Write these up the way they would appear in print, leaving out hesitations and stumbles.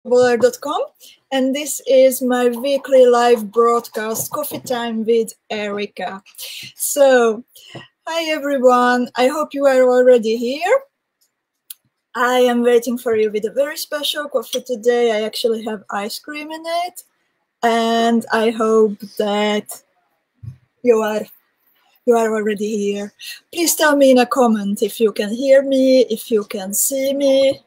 beader.com, and this is my weekly live broadcast, Coffee Time with Erika. So, hi everyone, I hope you are already here. I am waiting for you with a very special coffee today. I actually have ice cream in it, and I hope that you are already here. Please tell me in a comment if you can hear me, if you can see me.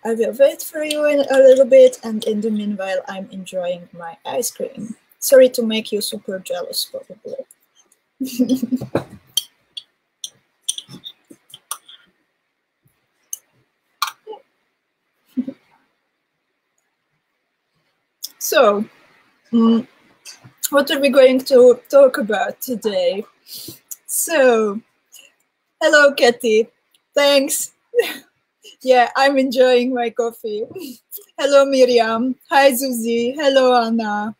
I will wait for you in a little bit, and in the meanwhile, I'm enjoying my ice cream. Sorry to make you super jealous, probably. So, what are we going to talk about today? So, hello, Katie. Thanks. Yeah, I'm enjoying my coffee. Hello, Miriam. Hi, Zuzi. Hello, Anna.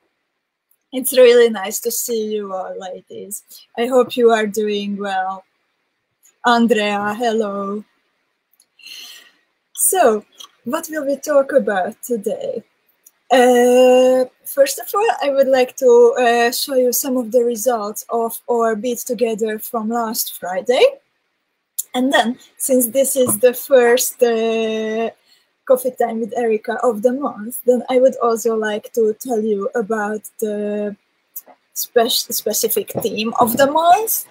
It's really nice to see you all, ladies. I hope you are doing well. Andrea, hello. So, what will we talk about today? First of all, I would like to show you some of the results of our Bead Together from last Friday. And then, since this is the first Coffee Time with Erika of the month, then I would also like to tell you about the specific theme of the month,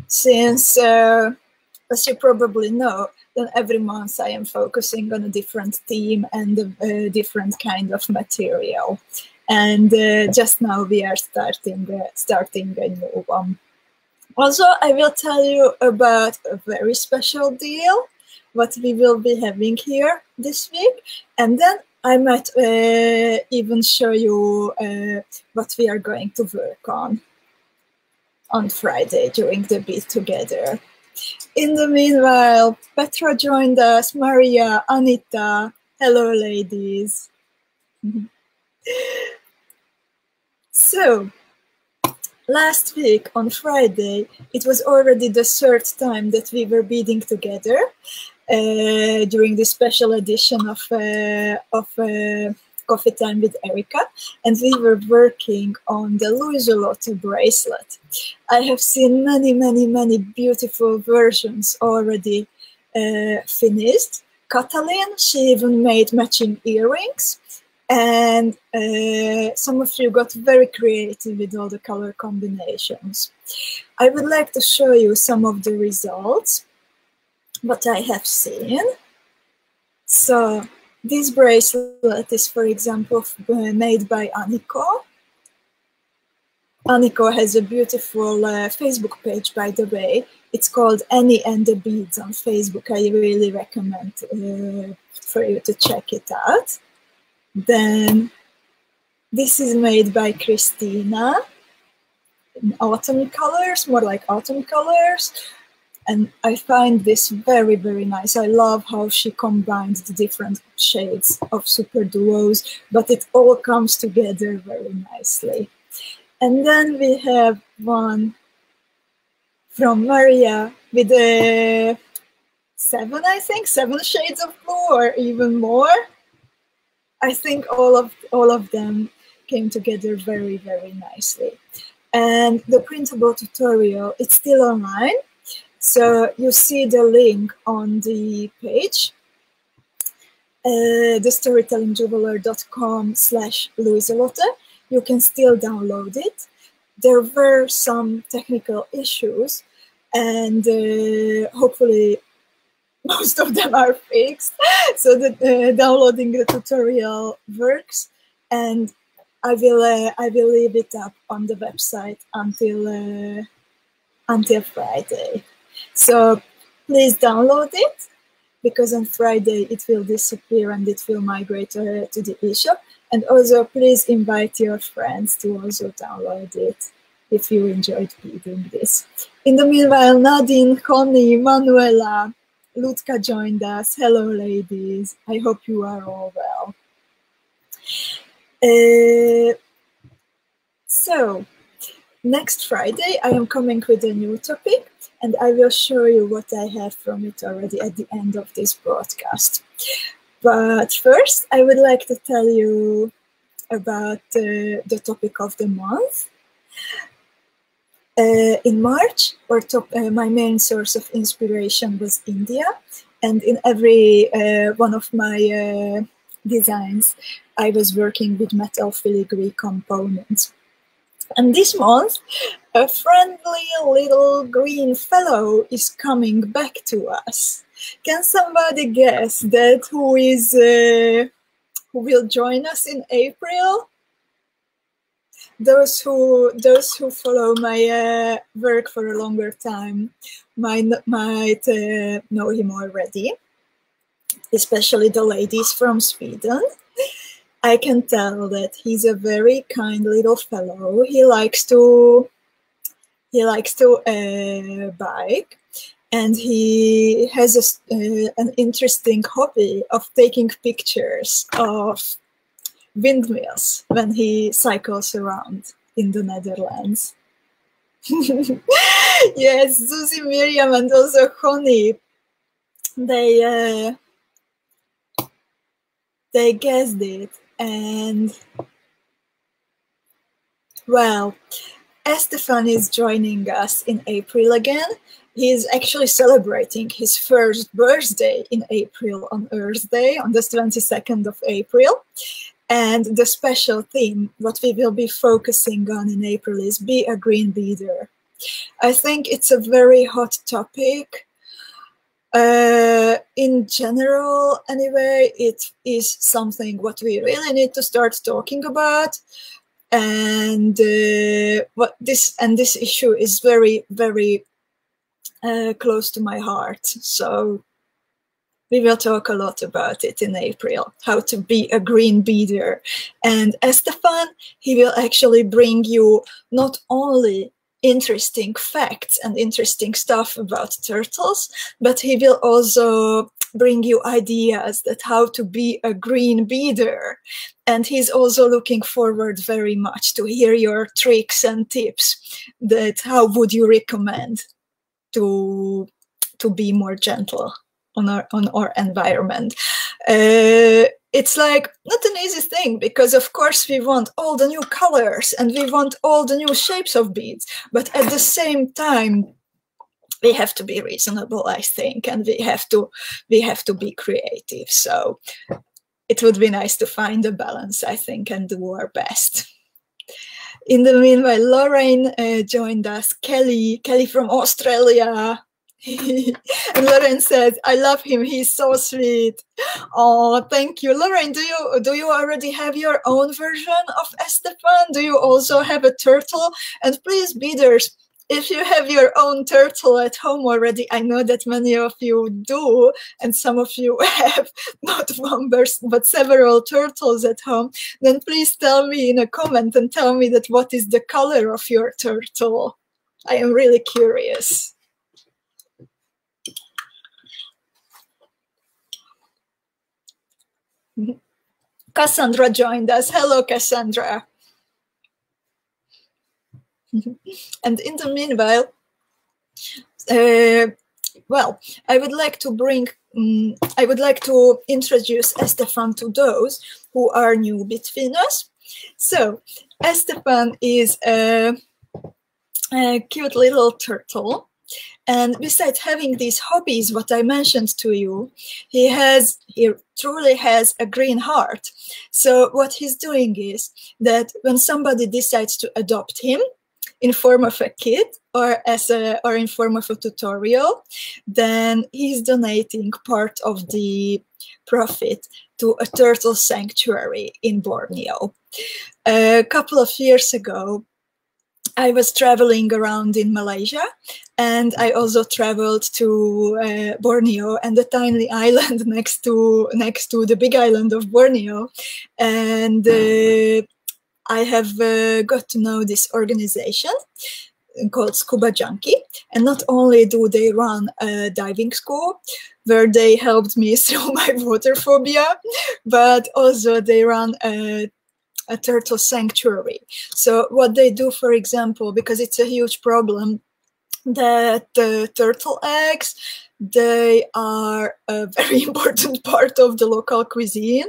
since, as you probably know, then every month I am focusing on a different theme and a different kind of material. And just now we are starting a new one. Also, I will tell you about a very special deal, what we will be having here this week. And then I might even show you what we are going to work on Friday during the Bead Together. In the meanwhile, Petra joined us, Maria, Anita. Hello, ladies. So, last week on Friday, it was already the third time that we were beading together during this special edition of Coffee Time with Erika, and we were working on the 𝐊𝐿𝐿𝐿 bracelet. I have seen many beautiful versions already finished. Katalin, she even made matching earrings, and some of you got very creative with all the color combinations. I would like to show you some of the results, what I have seen. So, this bracelet is, for example, made by 𝐁𝐄𝐀𝐃. 𝐁𝐁𝐃 has a beautiful Facebook page, by the way. It's called Annie and the Beads on Facebook. I really recommend for you to check it out. Then, this is made by Christina in autumn colors, more like autumn colors. And I find this very nice. I love how she combines the different shades of super duos, but it all comes together very nicely. And then we have one from Maria with seven shades of blue, or even more. I think all of them came together very nicely. And the printable tutorial, it's still online. So you see the link on the page, thestorytellingjuveler.com/𝐿𝐿𝐿𝐿. You can still download it. There were some technical issues, and hopefully most of them are fixed. So that downloading the tutorial works, and I will leave it up on the website until Friday. So please download it, because on Friday it will disappear and it will migrate to the eShop. And also please invite your friends to also download it if you enjoyed beading this. In the meanwhile, Nadine, Connie, Manuela, Lutka joined us. Hello, ladies. I hope you are all well. So, next Friday, I am coming with a new topic, and I will show you what I have from it already at the end of this broadcast. But first, I would like to tell you about the topic of the month. In March, my main source of inspiration was India, and in every one of my designs, I was working with metal filigree components. And this month, a friendly little green fellow is coming back to us. Can somebody guess that who will join us in April? Those who follow my work for a longer time might know him already, especially the ladies from Sweden. I can tell that he's a very kind little fellow. He likes to bike, and he has an interesting hobby of taking pictures of windmills when he cycles around in the Netherlands. Yes, Susie, Miriam, and also Honey, they guessed it. And well, Estefan is joining us in April again. He's actually celebrating his first birthday in April on Earth Day, on the 22nd of April. And the special theme, what we will be focusing on in April, is Be a Green Beader. I think it's a very hot topic. In general, anyway, it is something what we really need to start talking about. And this issue is very, very close to my heart. So we will talk a lot about it in April, how to be a green beader. And Estefan, he will actually bring you not only interesting facts and interesting stuff about turtles, but he will also bring you ideas that how to be a green beader. And he's also looking forward very much to hear your tricks and tips that how would you recommend to be more gentle on our environment. It's like not an easy thing, because of course we want all the new colors and we want all the new shapes of beads, but at the same time we have to be reasonable, I think, and we have to be creative. So it would be nice to find a balance, I think, and do our best. In the meanwhile, Lorraine joined us. Kelly from Australia. And Lorraine says, I love him, he's so sweet. Oh, thank you. Lorraine, do you already have your own version of Estefan? Do you also have a turtle? And please, beaders, if you have your own turtle at home already, I know that many of you do, and some of you have not one but several turtles at home, then please tell me in a comment and tell me that what is the color of your turtle. I am really curious. Cassandra joined us. Hello, Cassandra. And in the meanwhile, well, I would like to introduce Estefan to those who are new between us. So, Estefan is a cute little turtle. And besides having these hobbies, what I mentioned to you, he truly has a green heart. So what he's doing is that when somebody decides to adopt him in form of a kit or in form of a tutorial, then he's donating part of the profit to a turtle sanctuary in Borneo. A couple of years ago, I was traveling around in Malaysia, and I also traveled to Borneo and the tiny island next to the big island of Borneo. And I have got to know this organization called Scuba Junkie. And not only do they run a diving school where they helped me through my water phobia, but also they run a a turtle sanctuary. So what they do, for example, because it's a huge problem, that the turtle eggs, they are a very important part of the local cuisine.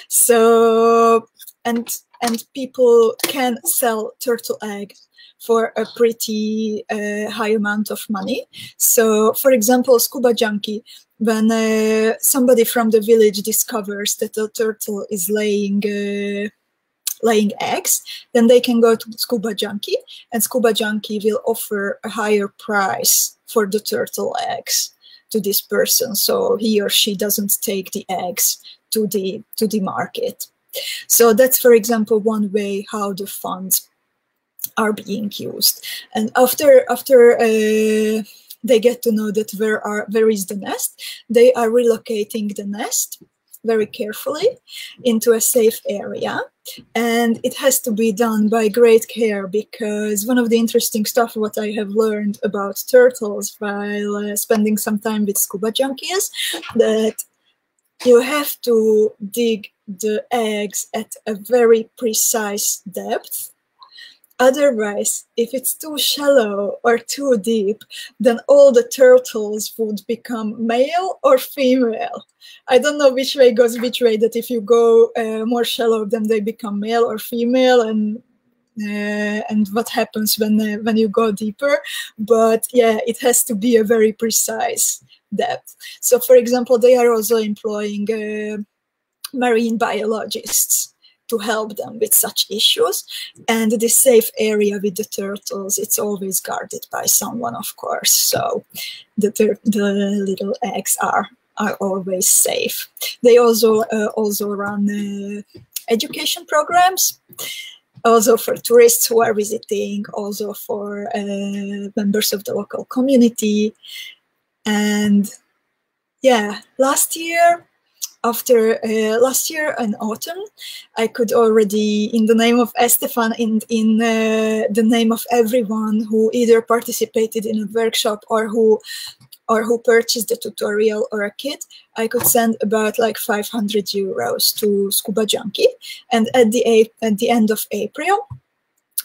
So, and people can sell turtle eggs for a pretty high amount of money. So, for example, Scuba Junkie, when somebody from the village discovers that a turtle is laying eggs, then they can go to Scuba Junkie, and Scuba Junkie will offer a higher price for the turtle eggs to this person, so he or she doesn't take the eggs to the market. So that's, for example, one way how the funds are being used. And after they get to know that where is the nest, they are relocating the nest very carefully into a safe area. And it has to be done by great care, because one of the interesting stuff what I have learned about turtles while spending some time with Scuba Junkie is that you have to dig the eggs at a very precise depth. Otherwise, if it's too shallow or too deep, then all the turtles would become male or female. I don't know which way goes which way, that if you go more shallow, then they become male or female, and what happens when you go deeper. But yeah, it has to be a very precise depth. So, for example, they are also employing marine biologists to help them with such issues. And this safe area with the turtles, it's always guarded by someone, of course. So the little eggs are always safe. They also run education programs, also for tourists who are visiting, also for members of the local community. And yeah, last year in autumn, I could already, in the name of Estefan, in the name of everyone who either participated in a workshop or who purchased a tutorial or a kit, I could send about like 500 euros to Scuba Junkie. And at the end of April,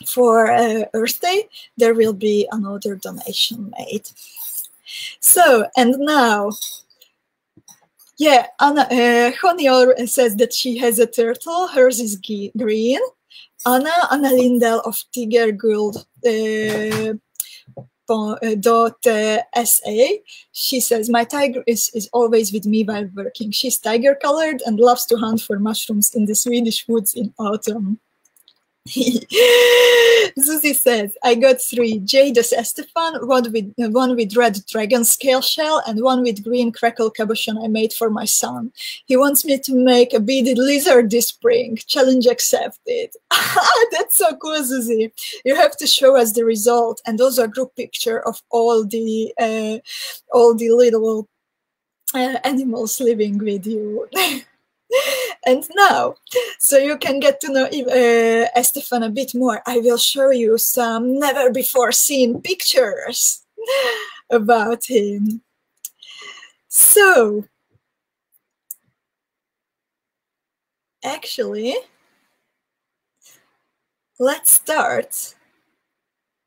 for Earth Day, there will be another donation made. So, and now, yeah, Anna, Honey says that she has a turtle. Hers is green. Anna Lindell of tigerguild.sa. She says, my tiger is always with me while working. She's tiger colored and loves to hunt for mushrooms in the Swedish woods in autumn. Susie says, I got 3. Jade as Estefan, one with red dragon scale shell, and one with green crackle cabochon I made for my son. He wants me to make a beaded lizard this spring. Challenge accepted. That's so cool, Susie. You have to show us the result, and also a group picture of all the little animals living with you. And now, so you can get to know Estefan a bit more, I will show you some never before seen pictures about him. So, actually, let's start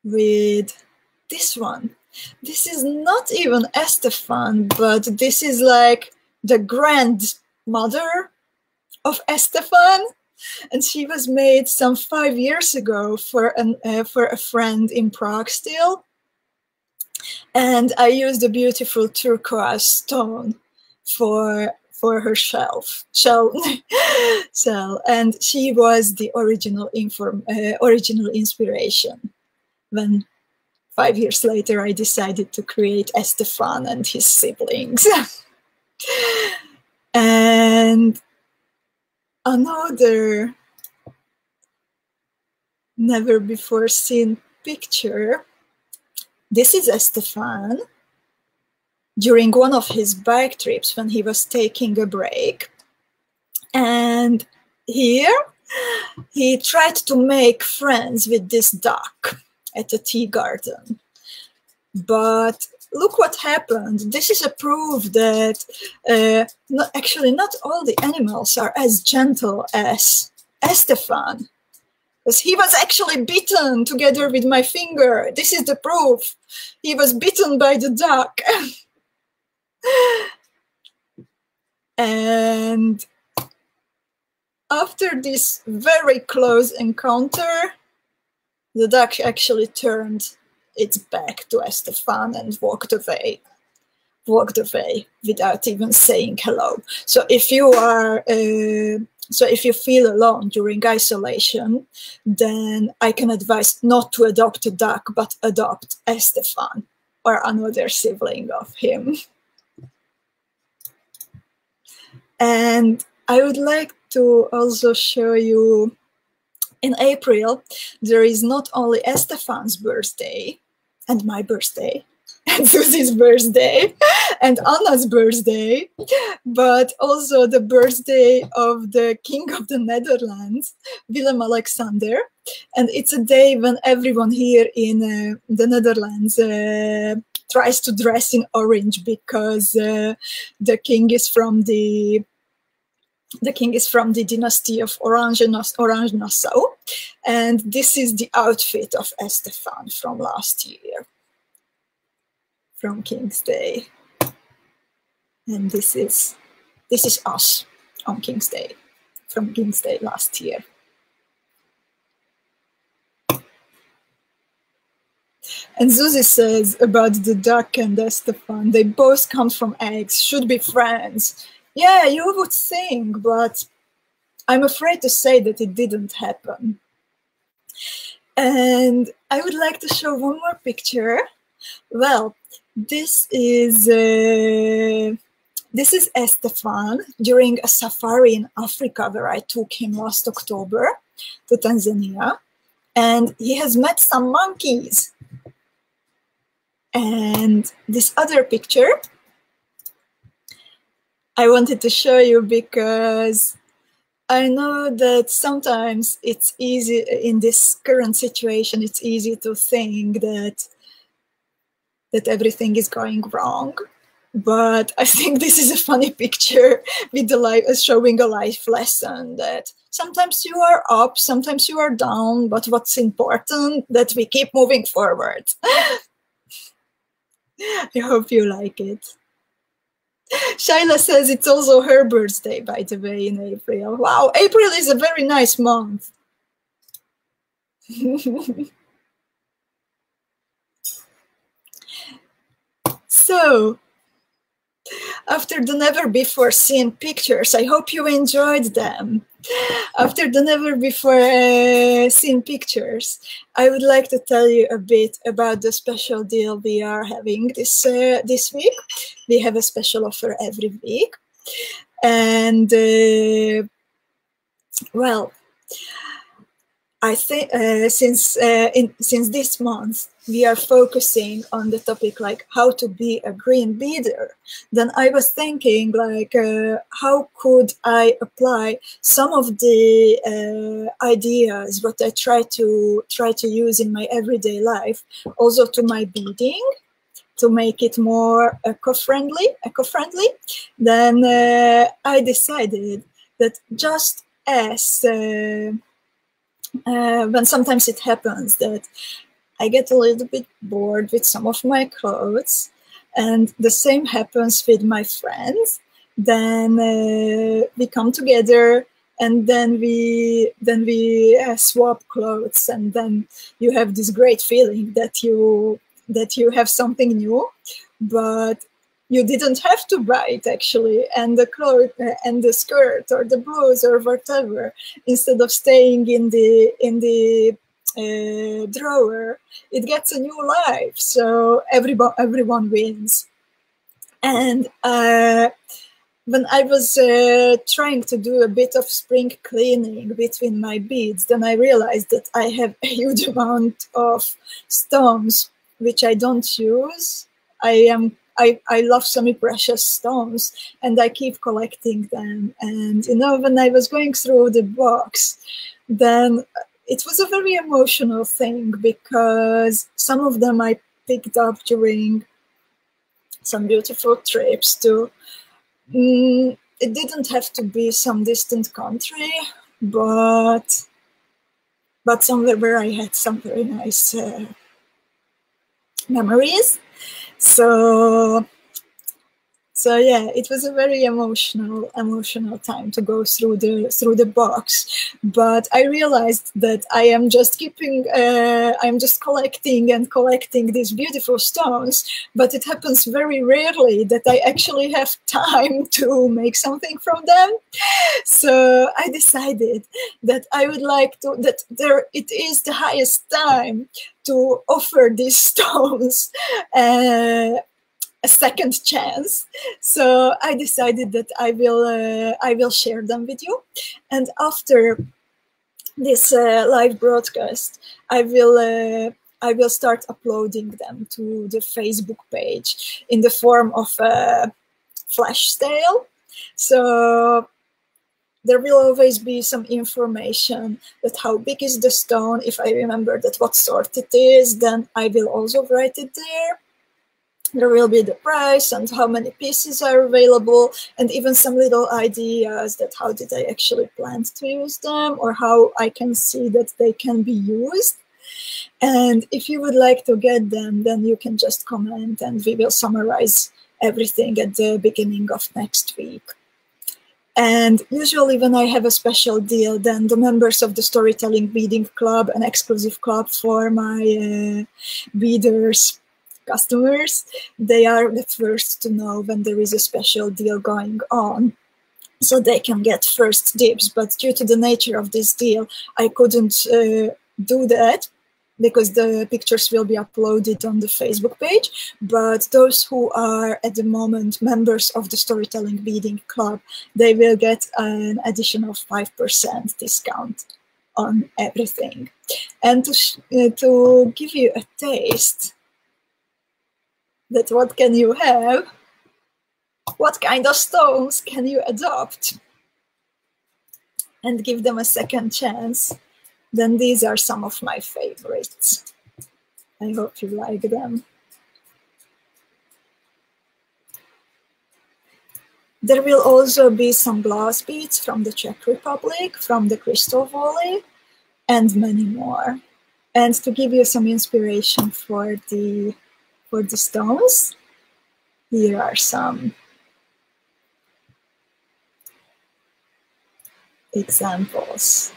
with this one. This is not even Estefan, but this is like the grandmother of Estefan, and she was made some 5 years ago for a friend in Prague still. And I used a beautiful turquoise stone for her shell, and she was the original inspiration when 5 years later I decided to create Estefan and his siblings. And another never before seen picture. This is Estefan during one of his bike trips when he was taking a break. And here he tried to make friends with this duck at a tea garden. But look what happened. This is a proof that not all the animals are as gentle as Estefan. Because he was actually bitten together with my finger. This is the proof. He was bitten by the duck. And after this very close encounter, the duck actually turned its back to Estefan and walked away without even saying hello. So if you are, if you feel alone during isolation, then I can advise not to adopt a duck, but adopt Estefan or another sibling of him. And I would like to also show you, in April, there is not only Estefan's birthday and my birthday, and Susie's birthday, and Anna's birthday, but also the birthday of the King of the Netherlands, Willem-Alexander. And it's a day when everyone here in the Netherlands tries to dress in orange, because the king is from the dynasty of Orange Nassau, and this is the outfit of Estefan from last year, from King's Day. And this is us on King's Day, from King's Day last year. And Susie says about the duck and Estefan, they both come from eggs, should be friends. Yeah, you would think, but I'm afraid to say that it didn't happen. And I would like to show one more picture. Well, this is Estefan during a safari in Africa where I took him last October to Tanzania, and he has met some monkeys. And this other picture I wanted to show you because I know that sometimes it's easy in this current situation, it's easy to think that everything is going wrong. But I think this is a funny picture with the showing a life lesson that sometimes you are up, sometimes you are down, but what's important that we keep moving forward. I hope you like it. Shaila says it's also her birthday, by the way, in April. Wow, April is a very nice month. So, after the never-before-seen pictures, I hope you enjoyed them. After the never-before-seen pictures, I would like to tell you a bit about the special deal we are having this week. We have a special offer every week. And, well, I think since this month, we are focusing on the topic like how to be a green beader. Then I was thinking like, how could I apply some of the ideas what I try to use in my everyday life also to my beading, to make it more eco-friendly. Then I decided that just as when sometimes it happens that I get a little bit bored with some of my clothes, and the same happens with my friends, then we come together and then we swap clothes, and then you have this great feeling that you have something new, but you didn't have to buy it actually, and the clothes and the skirt or the blouse or whatever, instead of staying in the drawer, it gets a new life. So everyone wins. And when I was trying to do a bit of spring cleaning between my beads, then I realized that I have a huge amount of stones which I don't use. I love semi-precious stones, and I keep collecting them. And you know, when I was going through the box, then it was a very emotional thing, because some of them I picked up during some beautiful trips to, it didn't have to be some distant country, but but somewhere where I had some very nice memories. So yeah, it was a very emotional time to go through the box. But I realized that I am just collecting and collecting these beautiful stones. But it happens very rarely that I actually have time to make something from them. So I decided that I would like to, it is the highest time to offer these stones a second chance. So I decided that I will share them with you. And after this live broadcast, I will start uploading them to the Facebook page in the form of a flash sale. So there will always be some information that how big is the stone. If I remember that what sort it is, then I will also write it there. There will be the price and how many pieces are available, and even some little ideas that how did I actually plan to use them, or how I can see that they can be used. And if you would like to get them, then you can just comment and we will summarize everything at the beginning of next week. And usually when I have a special deal, then the members of the Storytelling Beading Club, an exclusive club for my beaders, customers, they are the first to know when there is a special deal going on, so they can get first dibs. But due to the nature of this deal, I couldn't do that because the pictures will be uploaded on the Facebook page. But those who are at the moment members of the Storytelling Beading Club, they will get an additional 5% discount on everything. And to give you a taste that what can you have, what kind of stones can you adopt and give them a second chance, then these are some of my favorites. I hope you like them. There will also be some glass beads from the Czech Republic, from the Crystal Valley, and many more. And to give you some inspiration for the stones, here are some examples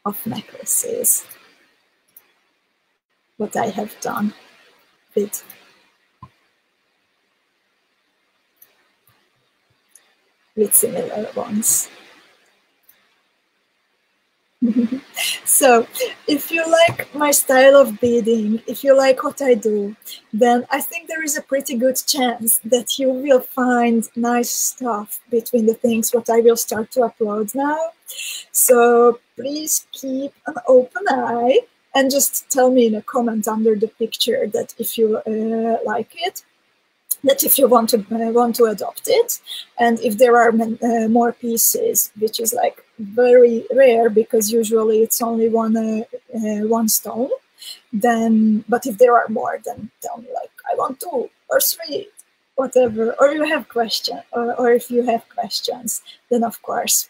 of necklaces, what I have done with similar ones. So if you like my style of beading, if you like what I do, then I think there is a pretty good chance that you will find nice stuff between the things what I will start to upload now. So please keep an open eye and just tell me in a comment under the picture that if you like it, that if you want to adopt it, and if there are more pieces, which is like very rare because usually it's only one stone, then, but if there are more, then tell me, like, I want 2 or 3, whatever, or you have questions, or if you have questions, then of course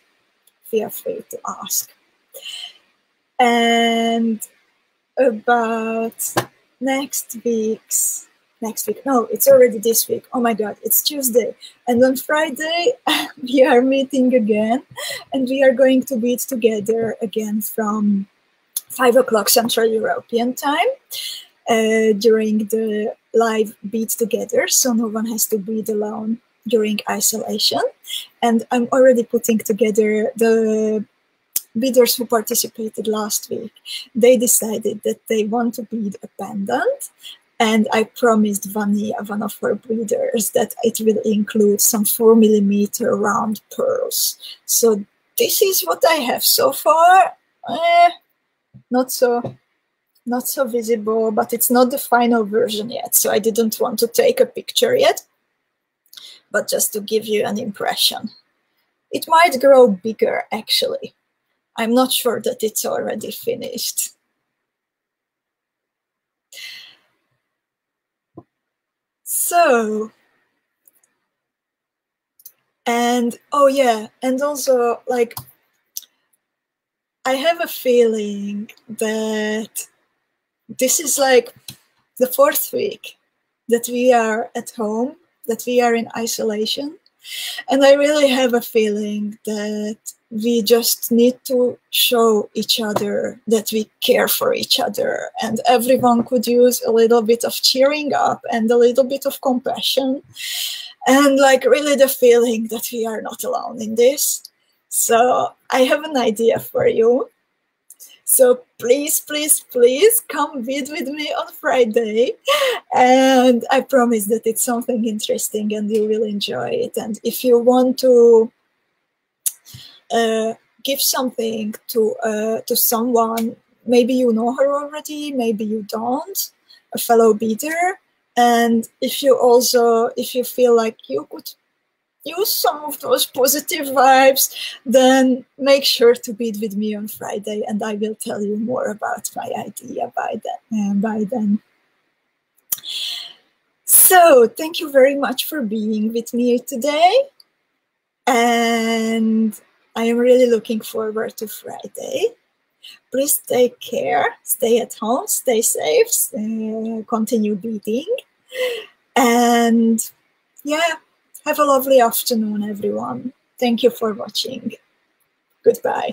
feel free to ask. And about next week, no, it's already this week. Oh my God, it's Tuesday. And on Friday, we are meeting again, and we are going to bead together again from 5 o'clock Central European time during the live bead together. So no one has to bead alone during isolation. And I'm already putting together the beaders who participated last week. They decided that they want to bead a pendant. And I promised Vania, one of her breeders, that it will include some 4mm round pearls. So this is what I have so far. Not so visible, but it's not the final version yet. So I didn't want to take a picture yet, but just to give you an impression. It might grow bigger, actually. I'm not sure that it's already finished. So, and oh yeah, and also, like, I have a feeling that this is like the 4th week that we are at home, that we are in isolation. And I really have a feeling that we just need to show each other that we care for each other, and everyone could use a little bit of cheering up and a little bit of compassion, and like really the feeling that we are not alone in this. So I have an idea for you. So please, please, please come bead with me on Friday. And I promise that it's something interesting and you will enjoy it. And if you want to give something to someone, maybe you know her already, maybe you don't, a fellow beader. And if you feel like you could use some of those positive vibes, then make sure to bead with me on Friday, and I will tell you more about my idea by then. So thank you very much for being with me today, and I am really looking forward to Friday. Please take care, stay at home, stay safe, continue beading, and yeah, have a lovely afternoon, everyone. Thank you for watching. Goodbye.